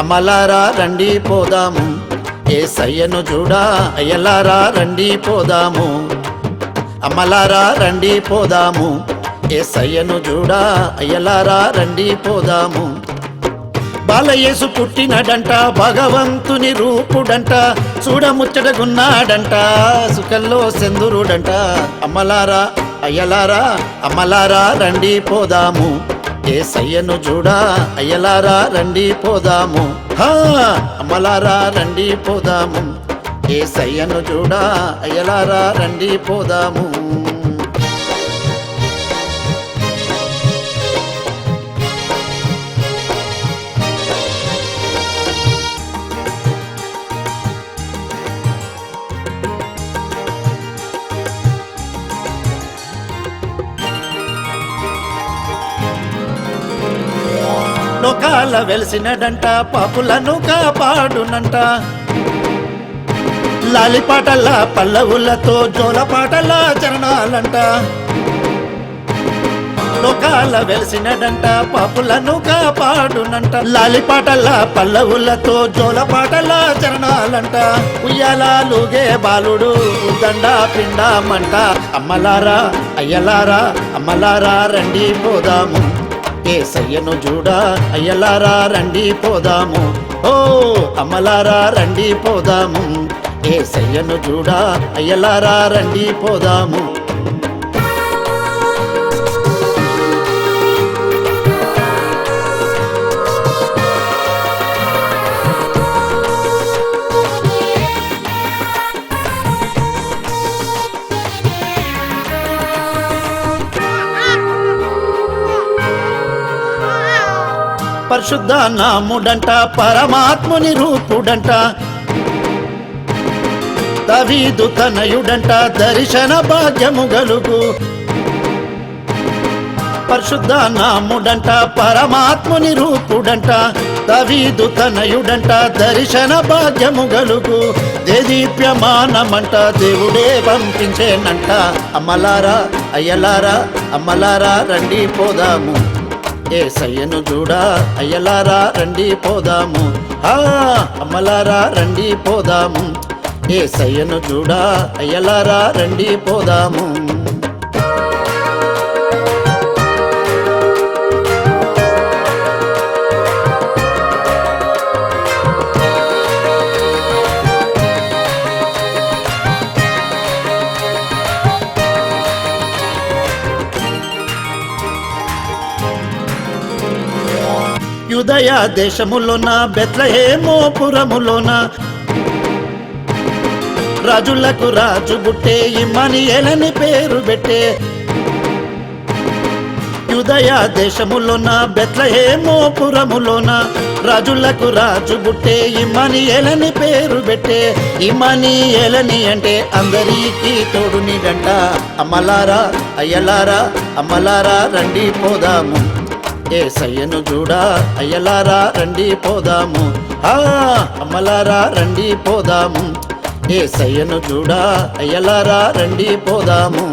అమ్మలారా రండి పోదాము, యేసయ్యను చూడా అయ్యలారా రండి పోదాము. అమ్మలారా రండి పోదాము, యేసయ్యను చూడా అయ్యలారా రండి పోదాము. బాలయేసు పుట్టినడంట, భగవంతుని రూపుడంట, చూడముచ్చటగున్నాడంట, సుఖంలో సెందురుడంట. అమ్మలారా అయ్యలారా అమ్మలారా రండి పోదాము, యేసయ్యను చూడా అయ్యలారా రండి పోదాము. అమ్మలారా రండి పోదాము, యేసయ్యను చూడా అయ్యలారా రండి పోదాము. లోకాల వెలిసినడంట, పాపులను కాపాడునంట, లాలిపాటల పల్లవులతో జోలపాటల చరణాలంట. లోకాల వెలిసినడంట, పాపులను కాపాడునంట, లాలిపాటల పల్లవులతో జోలపాటల చరణాలంట. ఉయ్యాలూగే బాలుడు దండ పిండామంట. అమ్మలారా అయ్యలారా అమ్మలారా రండి పోదాము, యేసయ్యను చూడా అయ్యలారా రండి పోదాము. ఓ అమ్మలారా రండి పోదాము, యేసయ్యను చూడా అయ్యలారా రండి పోదాము. పరిశుద్ధ నాముడంట, పరమాత్ముని రూపుడంట, దావీదు తనయుడంట, దర్శన భాగ్యము గలుగు. పరిశుద్ధ నాముడంట, పరమాత్ముని రూపుడంట, దావీదు తనయుడంట, దర్శన భాగ్యము గలుగు. దేదీప్యమానమంట, దేవుడే పంపించేనంట. అమ్మలారా అయ్యలారా అమ్మలారా రండి పోదాము, యేసయ్యను చూడా అయ్యలారా రండి పోదాము. అమ్మలారా రండి పోదాము, యేసయ్యను చూడా అయ్యలారా రండి పోదాము. యూదయ దేశములోన బెత్లెహేము పురములోన, రాజులకు రాజు బుట్టే ఇమ్మానుయేలని పేరు పెట్టే. యూదయ దేశములోన బెత్లెహేము పురములోన, రాజులకు రాజు బుట్టే ఇమ్మానుయేలని పేరు పెట్టే. ఇమ్మానుయేలని అంటే అందరికీ తోడునిడంట. అమ్మలారా అయ్యలారా అమ్మలారా రండి పోదాము, యేసయ్యను చూడా అయ్యలారా రండి పోదాము. అమ్మలారా రండి పోదాము, యేసయ్యను చూడా అయ్యలారా రండి పోదాము.